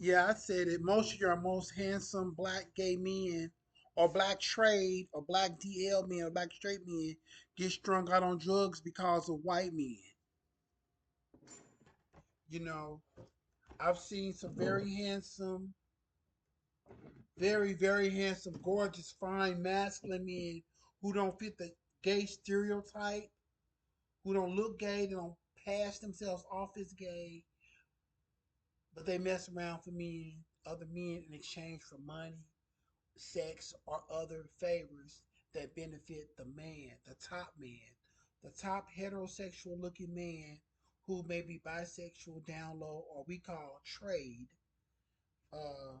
Yeah, I said it. Most of your most handsome black gay men, or black trade, or black DL men, or black straight men get strung out on drugs because of white men. You know, I've seen some very handsome, very handsome, gorgeous, fine, masculine men who don't fit the gay stereotype, who don't look gay, they don't pass themselves off as gay, but they mess around for men, other men in exchange for money, sex, or other favors that benefit the man, the top heterosexual looking man who may be bisexual down low, or we call trade. Uh,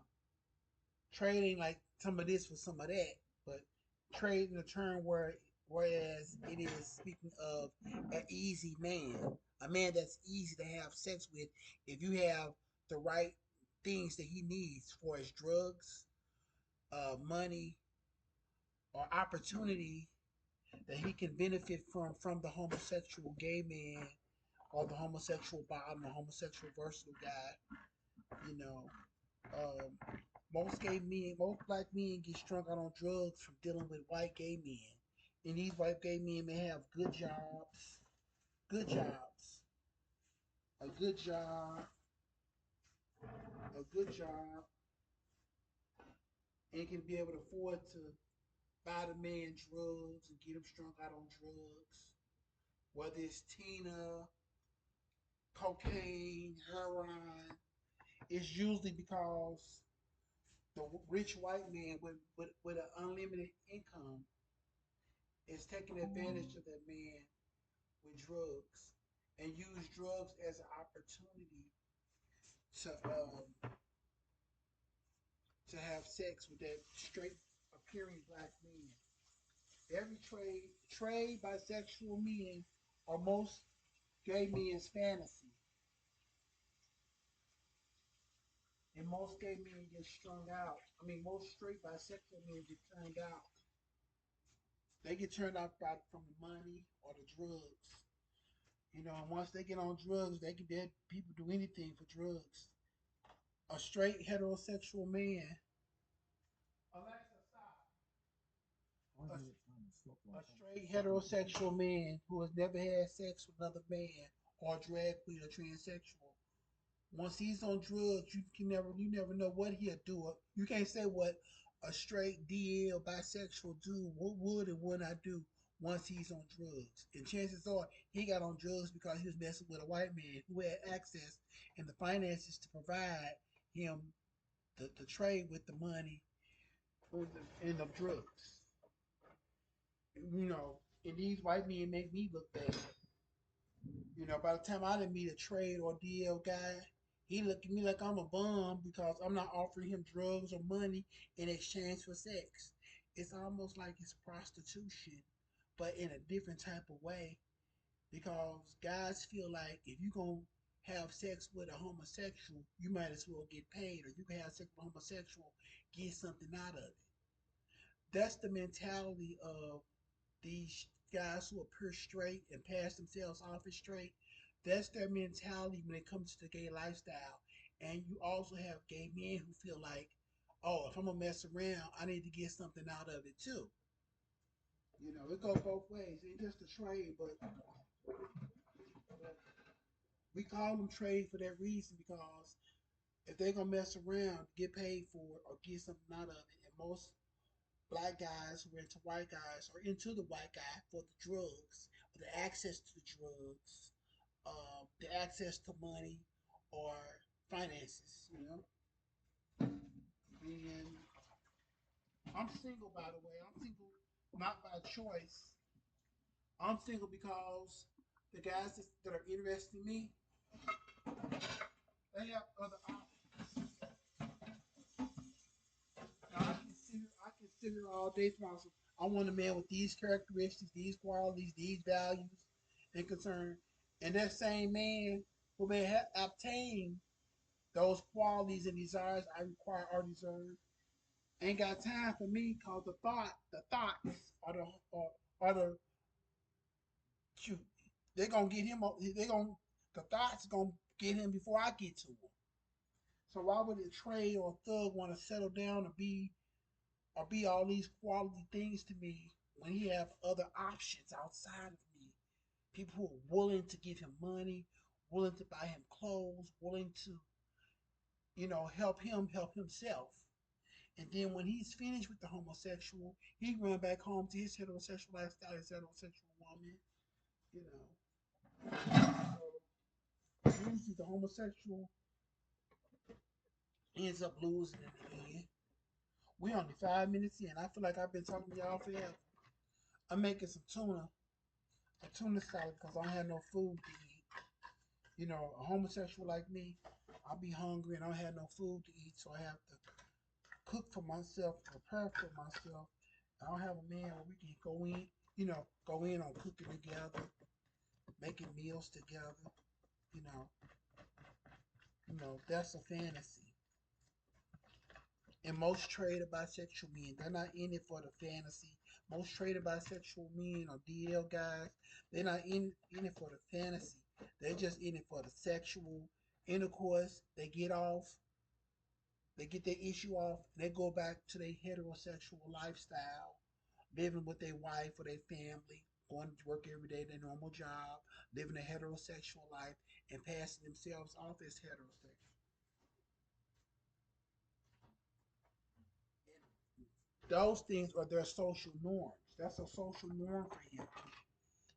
Trading like some of this for some of that, but trade in a term where whereas it is speaking of an easy man, a man that's easy to have sex with if you have the right things that he needs for his drugs, money, or opportunity that he can benefit from the homosexual gay man or the homosexual bottom, the homosexual versatile guy. You know, most gay men, most black men get strung out on drugs from dealing with white gay men. And these white gay men may have good jobs, a good job, a good job, and can be able to afford to buy the man drugs and get him strung out on drugs. Whether it's Tina, cocaine, heroin, it's usually because the rich white man with an unlimited income is taking advantage of that man with drugs and use drugs as an opportunity to have sex with that straight appearing black man. Every trade bisexual men are most gay men's fantasy, and most gay men get strung out. I mean, most straight bisexual men get turned out. They get turned out from the money or the drugs. And once they get on drugs, they can dead people do anything for drugs. A straight heterosexual man. Alexa, stop. A straight heterosexual man who has never had sex with another man, or drag queen or transsexual. Once he's on drugs, you never know what he'll do. You can't say what a straight DL bisexual dude what would and would not do once he's on drugs. And chances are he got on drugs because he was messing with a white man who had access and the finances to provide him the trade with the money and the drugs. You know, and these white men make me look bad. By the time I didn't meet a trade or DL guy, he looked at me like I'm a bum because I'm not offering him drugs or money in exchange for sex. It's almost like it's prostitution, but in a different type of way because guys feel like if you're going to have sex with a homosexual, you might as well get paid, or you can have sex with a homosexual, get something out of it. That's the mentality of these guys who appear straight and pass themselves off as straight. That's their mentality when it comes to the gay lifestyle. And you also have gay men who feel like, oh, if I'm gonna mess around, I need to get something out of it too. It goes both ways. It ain't just a trade, but we call them trade for that reason because if they're gonna mess around, get paid for it or get something out of it, and most black guys who are into white guys are into the white guy for the drugs, the access to the drugs, the access to money or finances. And I'm single, by the way. I'm single not by choice. I'm single because the guys that are interested in me, they have other options. Now, I consider all day to myself. I want a man with these characteristics, these qualities, these values, and concern. And that same man who may have obtained those qualities and desires I require or deserve ain't got time for me because the thoughts are the cute. They're gonna get him. They gonna the thoughts gonna get him before I get to him. So why would a trade or a thug want to settle down or be all these quality things to me when he have other options outside of me? People who are willing to give him money, willing to buy him clothes, willing to, help him help himself. And then when he's finished with the homosexual, he run back home to his heterosexual lifestyle, his heterosexual woman, you know. So usually the homosexual ends up losing in the end. We only 5 minutes in. I feel like I've been talking to y'all forever. I'm making some a tuna salad because I don't have no food to eat. A homosexual like me, I'll be hungry and I don't have no food to eat, so I have to cook for myself, prepare for myself. I don't have a man where we can go in on cooking together, making meals together. You know, that's a fantasy. And most traded bisexual men, they're not in it for the fantasy. Most traded bisexual men or DL guys, they're not in it for the fantasy. They're just in it for the sexual intercourse. They get off, they get their issue off, and they go back to their heterosexual lifestyle, living with their wife or their family, going to work every day, their normal job, living a heterosexual life, and passing themselves off as heterosexual. Those things are their social norms. That's a social norm for him.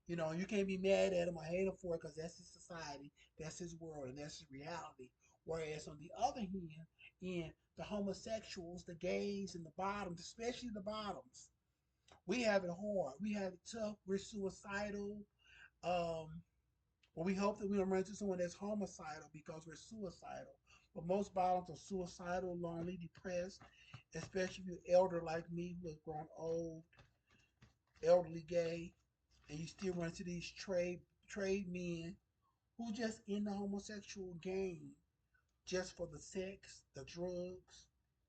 You can't be mad at him or hate him for it because that's his society, that's his world, and that's his reality. Whereas on the other hand, in the homosexuals, the gays, and the bottoms, especially the bottoms, we have it hard. We have it tough. We're suicidal. Um, well, we hope that we don't run into someone that's homicidal because we're suicidal. But most bottoms are suicidal, lonely, depressed, especially if you're elder like me who has grown old, elderly gay, and you still run into these trade men who just in the homosexual game just for the sex, the drugs,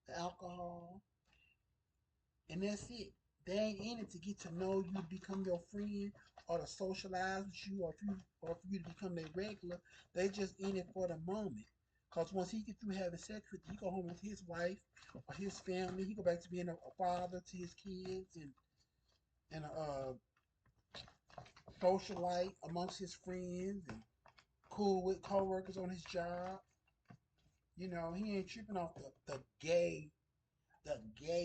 the alcohol, and that's it. They ain't in it to get to know you, to become your friend, or to socialize with you, or for you to become their regular. They just in it for the moment. Cause once he get through having sex with you, he go home with his wife or his family. He go back to being a father to his kids and a socialite amongst his friends and cool with coworkers on his job. He ain't tripping off the gay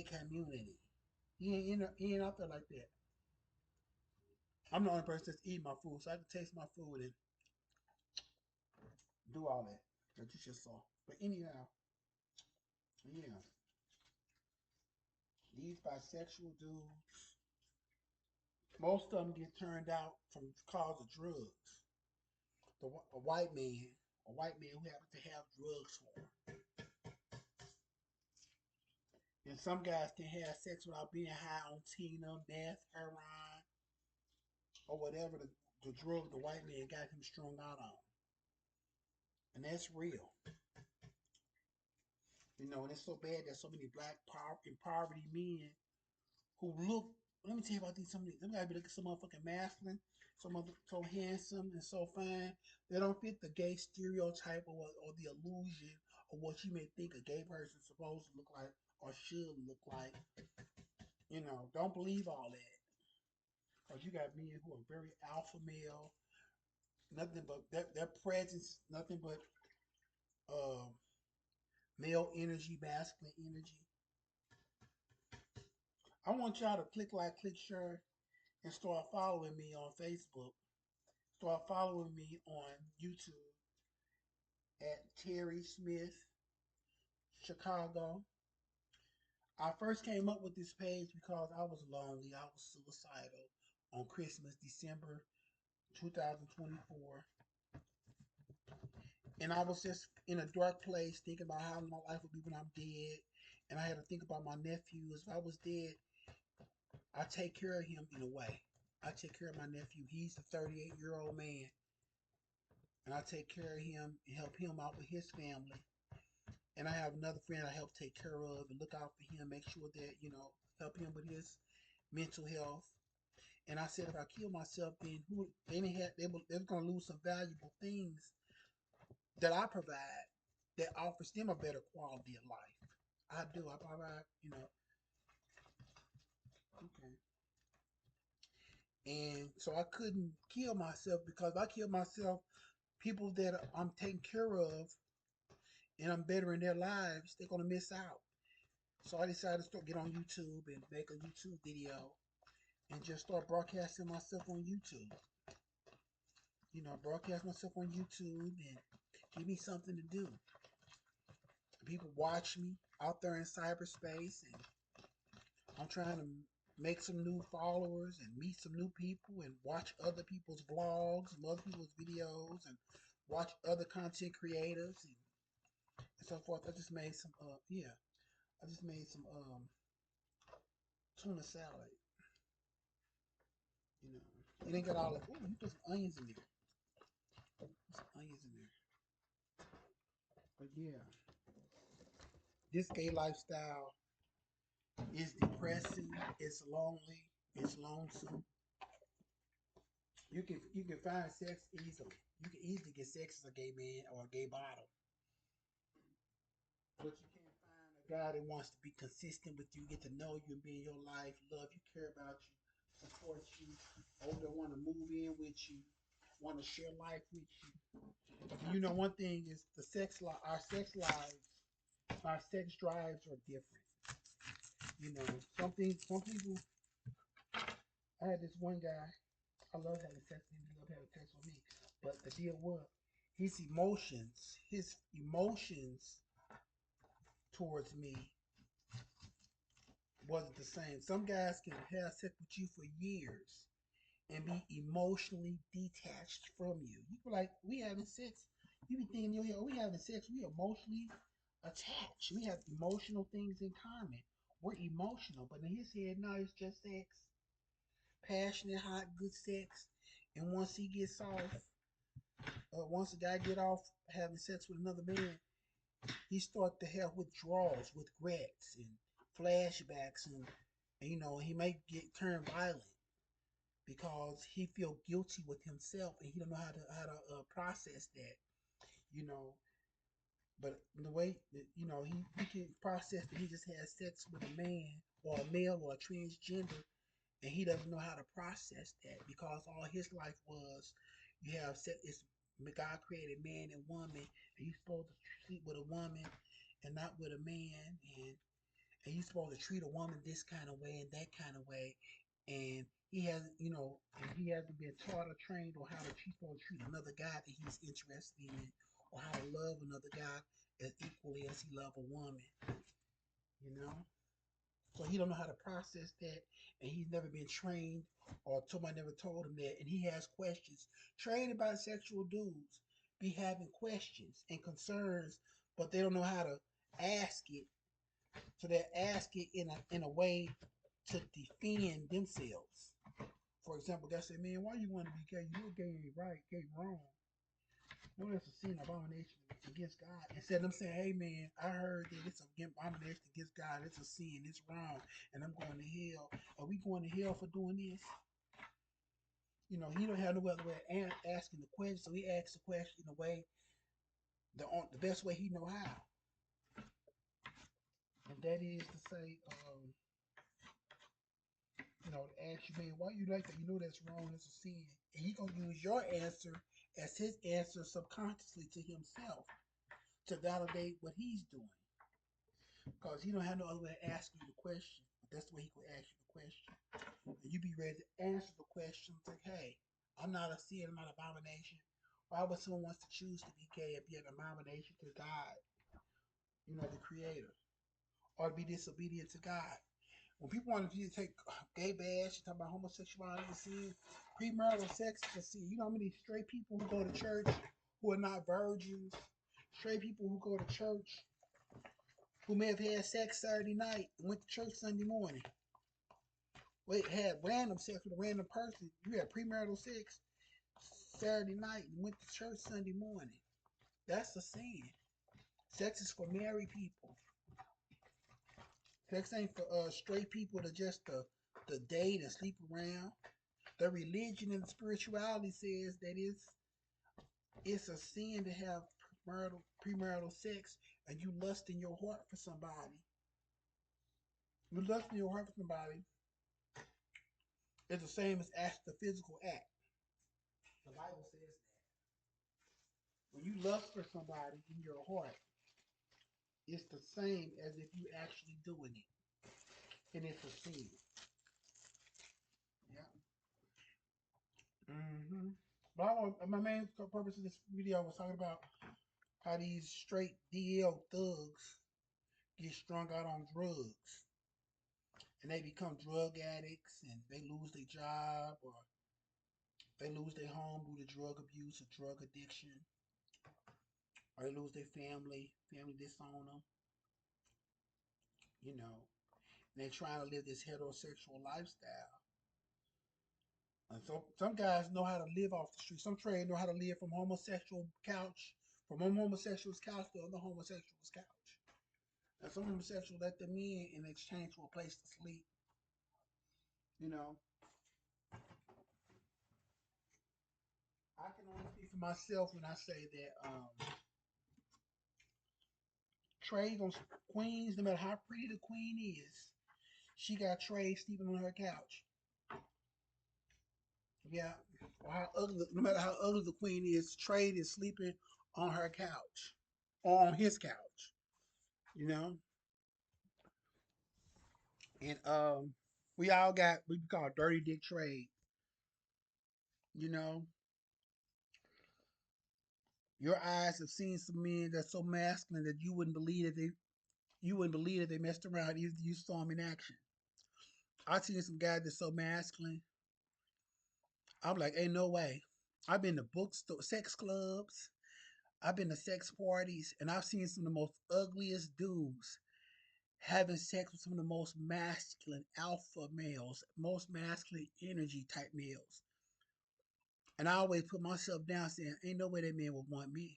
community. He ain't out there like that. I'm the only person that's eating my food, so I can taste my food and do all that that you just saw. But anyhow, yeah, these bisexual dudes, most of them get turned out from cause of drugs. A white man, who happens to have drugs for him. And some guys can have sex without being high on tina, meth, heroin, or whatever the drug the white man got him strung out on. And that's real. And it's so bad that so many black in poverty men who look. Let me tell you about these. Some guys be looking so motherfucking masculine, so handsome and so fine. They don't fit the gay stereotype or the illusion of what you may think a gay person is supposed to look like or should look like. Don't believe all that. Because you got men who are very alpha male, nothing but their presence, nothing but uh, male energy, masculine energy. I want y'all to click like, click share, and start following me on Facebook. Start following me on YouTube at Terry Smith Chicago. I first came up with this page because I was lonely. I was suicidal on Christmas, December 2024. And I was just in a dark place thinking about how my life would be when I'm dead. And I had to think about my nephew. If I was dead, I take care of him in a way. I take care of my nephew. He's a 38-year-old man. And I take care of him and help him out with his family. And I have another friend I help take care of and look out for him, make sure that, help him with his mental health. And I said if I kill myself, then they were gonna lose some valuable things that I provide. that offers them a better quality of life. I do. Okay. And so I couldn't kill myself because if I kill myself, people that I'm taking care of and I'm bettering their lives, they're gonna miss out. So I decided to start get on YouTube and make a YouTube video and just start broadcasting myself on YouTube. Broadcast myself on YouTube and give me something to do. People watch me out there in cyberspace, and I'm trying to make some new followers and meet some new people and watch other people's vlogs and other people's videos and watch other content creators and so forth. I just made some yeah, I just made some tuna salad. You know, it ain't got all the. Ooh, you put some onions in there. Put some onions in there. But yeah, this gay lifestyle is depressing. It's lonely. It's lonesome. You can find sex easily. You can easily get sex as a gay man or a gay bottom, but you can't find a guy that wants to be consistent with you, get to know you, be in your life, love you, care about you, support you, or they want to move in with you, want to share life with you. And one thing is our sex drives are different. Some people. I had this one guy. I love having sex with him. He loved having sex with me. But the deal was, his emotions towards me wasn't the same. Some guys can have sex with you for years and be emotionally detached from you. You be like, we having sex. You be thinking in your head, oh, we having sex. We emotionally attached. We have emotional things in common. We're emotional, but in his head, no, it's just sex. Passionate, hot, good sex. And once a guy get off having sex with another man, he start to have withdrawals, regrets, and flashbacks, and he may get turned violent because he feel guilty with himself and he don't know how to process that. You know, but the way that he can process that he just had sex with a man or a male or a transgender, and he doesn't know how to process that because all his life was you have sex. It's God created man and woman, and you're supposed to sleep with a woman and not with a man, and you're supposed to treat a woman this kind of way and that kind of way, and he hasn't been taught or trained on how to supposed to treat another guy that he's interested in, or how to love another guy as equally as he love a woman, you know. So he don't know how to process that, and he's never been trained, or somebody never told him that, and he has questions. Trained bisexual dudes be having questions and concerns, but they don't know how to ask it. So they ask it in a way to defend themselves. For example, guy said, "Man, why you want to be gay? You're gay ain't right, gay wrong. No, that's a sin, abomination against God." Instead of them saying, "Hey, man, I heard that it's an abomination against God. It's a sin. It's wrong, and I'm going to hell. Are we going to hell for doing this?" He don't have no other way of asking the question, so he asks the question in a way, the best way he know how, and that is to say, to ask you, "Man, why you like that? You know that's wrong. That's a sin." And he gonna use your answer as his answer subconsciously to himself to validate what he's doing. Because he don't have no other way of asking you the question. But that's the way he could ask you the question. And you be ready to answer the question like, "Hey, I'm not a sin, I'm not an abomination. Why would someone wants to choose to be gay and be an abomination to God, the creator? Or to be disobedient to God?" When people want to take gay bash, talk about homosexuality as sin, premarital sex is a sin. You know how many straight people who go to church who are not virgins, straight people who go to church who may have had sex Saturday night and went to church Sunday morning. Wait, had random sex with a random person. You had premarital sex Saturday night and went to church Sunday morning. That's a sin. Sex is for married people. Sex ain't for straight people to just to date and sleep around. The religion and spirituality says that it's a sin to have premarital sex and you lust in your heart for somebody, you lust in your heart for somebody, it's the same as the physical act. The Bible says that. When you lust for somebody in your heart, it's the same as if you actually doing it. And it's a sin. Yeah. Mm-hmm. But my main purpose of this video was talking about how these straight DL thugs get strung out on drugs and they become drug addicts and they lose their job or they lose their home due to drug abuse or drug addiction or they lose their family disown them, you know, and they're trying to live this heterosexual lifestyle. And so some guys know how to live off the street. Some trade know how to live from one homosexual's couch to another homosexual's couch. And some homosexuals let them in exchange for a place to sleep. You know, I can only speak for myself when I say that trade on queens, no matter how pretty the queen is, she got trade sleeping on her couch. Yeah, or how ugly, no matter how ugly the queen is, trade is sleeping on her couch or on his couch. You know, and we all got what we call dirty dick trade. You know, your eyes have seen some men that's so masculine that you wouldn't believe that they messed around. You saw them in action. I've seen some guys that's so masculine. I'm like, ain't no way. I've been to bookstore, sex clubs. I've been to sex parties, and I've seen some of the most ugliest dudes having sex with some of the most masculine alpha males, most masculine energy type males. And I always put myself down saying, ain't no way that man would want me.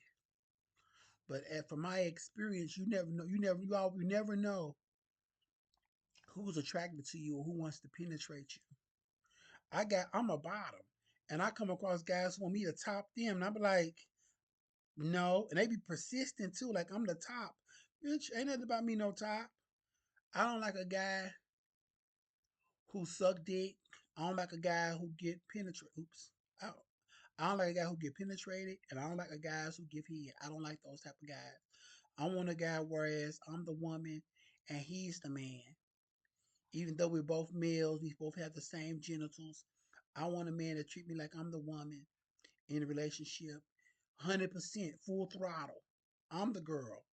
But from my experience, you never know. You never know who's attracted to you or who wants to penetrate you. I'm a bottom, and I come across guys who want me to top them, and I'm like, no, and they be persistent too. Like I'm the top, bitch. Ain't nothing about me no top. I don't like a guy who suck dick. I don't like a guy who get penetrated. Oops. I don't, I don't like a guy who get penetrated, and I don't like a guys who give head. I don't like those type of guys. I want a guy whereas I'm the woman and he's the man. Even though we're both males, we both have the same genitals. I want a man to treat me like I'm the woman in a relationship. 100% full throttle. I'm the girl.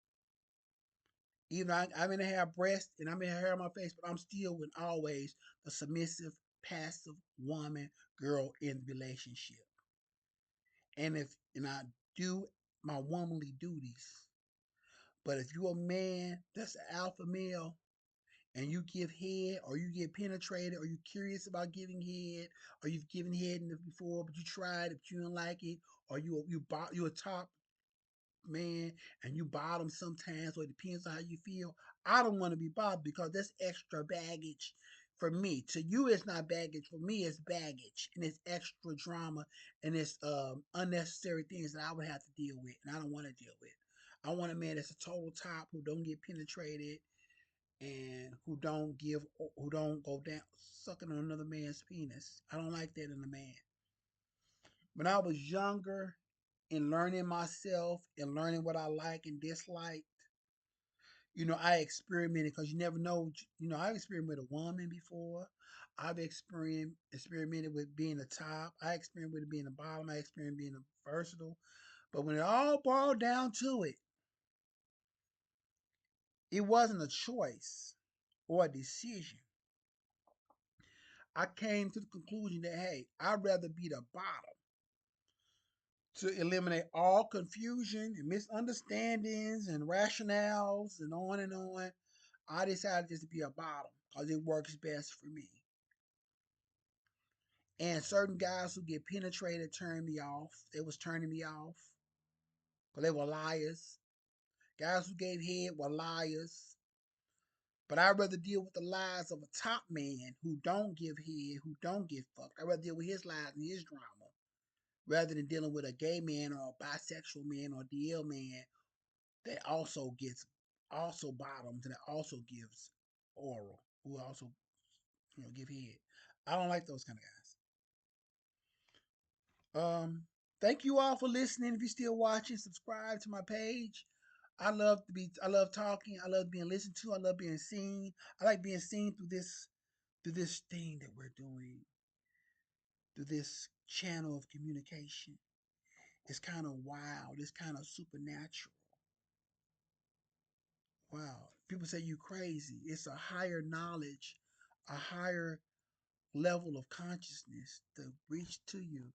Even I may have breasts and I may have hair on my face, but I'm still and always the submissive, passive woman, girl in the relationship. And I do my womanly duties. But if you're a man that's an alpha male and you give head or you get penetrated or you're curious about giving head or you've given head before but you tried it but you didn't like it or you a top man and you bottom sometimes or it depends on how you feel. I don't want to be bothered because that's extra baggage for me. To you it's not baggage. For me it's baggage and it's extra drama and it's unnecessary things that I would have to deal with and I don't want to deal with. I want a man that's a total top who don't get penetrated and who don't go down sucking on another man's penis. I don't like that in a man. When I was younger and learning myself and learning what I like and dislike, I experimented because you never know. I've experimented with a woman before. I've experimented with being a top. I experimented with being a bottom. I experimented being a versatile. But when it all boiled down to it, it wasn't a choice or a decision. I came to the conclusion that hey, I'd rather be the bottom to eliminate all confusion and misunderstandings and rationales and on and on. I decided just to be a bottom because it works best for me. And certain guys who get penetrated turn me off. They was turning me off because they were liars. Guys who gave head were liars. But I'd rather deal with the lies of a top man who don't give head, who don't get fucked. I'd rather deal with his lies and his drama rather than dealing with a gay man or a bisexual man or DL man that also gets also bottoms and that also gives oral, who also give head. I don't like those kind of guys. Thank you all for listening. If you're still watching, subscribe to my page. I love talking. I love being listened to. I love being seen. I like being seen through this thing that we're doing, through this channel of communication. It's kind of wild. It's kind of supernatural. Wow. People say you crazy. It's a higher knowledge, a higher level of consciousness to reach to you.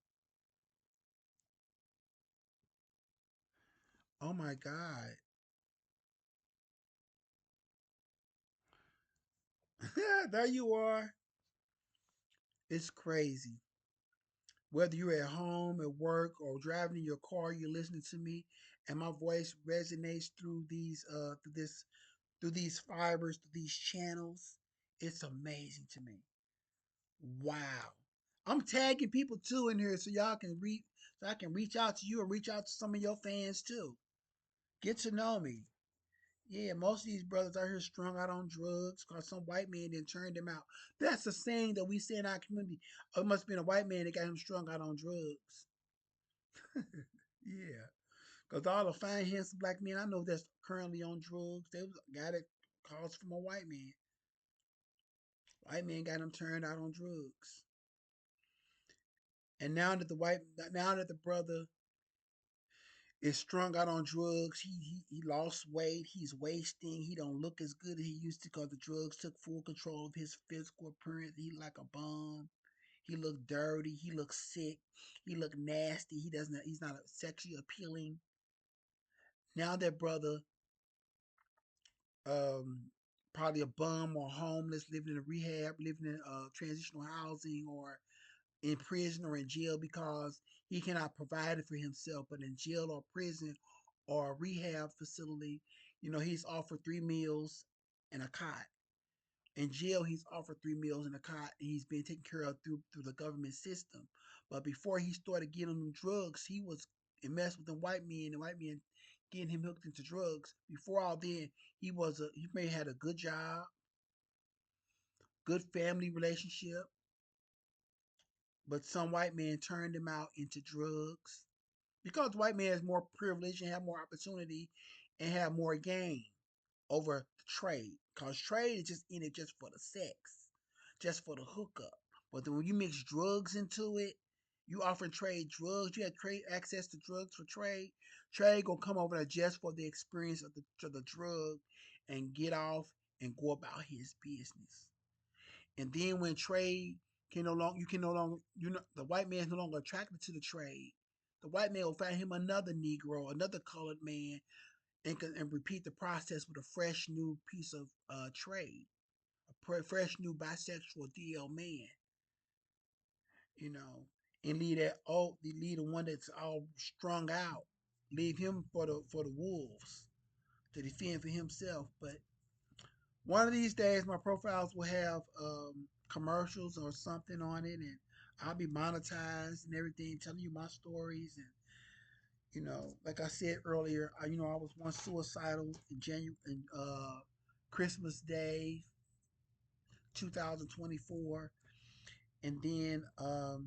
Oh my God. There you are. It's crazy. Whether you're at home, at work, or driving in your car, you're listening to me, and my voice resonates through these fibers, through these channels. It's amazing to me. Wow. I'm tagging people too in here so y'all can reach so I can reach out to you and reach out to some of your fans too. Get to know me. Yeah, most of these brothers out here strung out on drugs because some white man then turned them out. That's the saying that we say in our community. Oh, it must have been a white man that got him strung out on drugs. Yeah. Because all the fine, handsome black men I know that's currently on drugs, they got it caused from a white man. White man got him turned out on drugs. And now that the brother is strung out on drugs, he lost weight, he's wasting, he don't look as good as he used to because the drugs took full control of his physical appearance. He like a bum. He looked dirty. He looked sick. He looked nasty. He's not sexually appealing. Now that brother, um, probably a bum or homeless, living in a rehab, living in transitional housing, or in prison or in jail because he cannot provide it for himself. But in jail or prison or a rehab facility, he's offered 3 meals and a cot. In jail, he's offered 3 meals and a cot, and he's been taken care of through the government system. But before he started getting them drugs, he was messed with the white men getting him hooked into drugs. Before all then, he may have had a good job, good family relationship, but some white man turned him out into drugs because the white man has more privilege and have more opportunity and have more gain over the trade. Because trade is just in it just for the sex, just for the hookup. But then when you mix drugs into it, you offer trade drugs, you have trade access to drugs for trade. Trade gonna come over there just for the experience of the drug and get off and go about his business. And then when trade can no longer, you can no longer, the white man is no longer attracted to the trade. The white man will find him another Negro, another colored man, and repeat the process with a fresh new piece of trade, fresh new bisexual DL man, you know, and leave the one that's all strung out, leave him for the wolves to defend for himself. But one of these days, my profiles will have commercials or something on it, and I'll be monetized and everything, telling you my stories. And like I said earlier, I was once suicidal in January, Christmas Day, 2024, and then I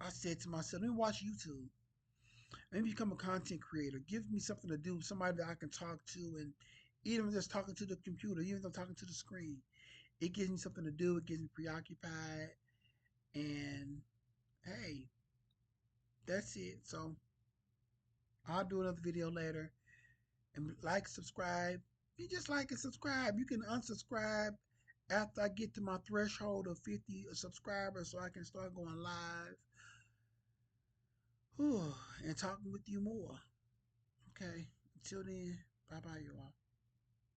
said to myself, let me watch YouTube. Let me become a content creator. Give me something to do, somebody that I can talk to, and even just talking to the computer, even though talking to the screen. It gives me something to do. It gets me preoccupied. And hey, that's it. So I'll do another video later. And like, subscribe. You just like and subscribe. You can unsubscribe after I get to my threshold of 50 subscribers so I can start going live. Whew, and talking with you more. Okay. Until then, bye bye, you all.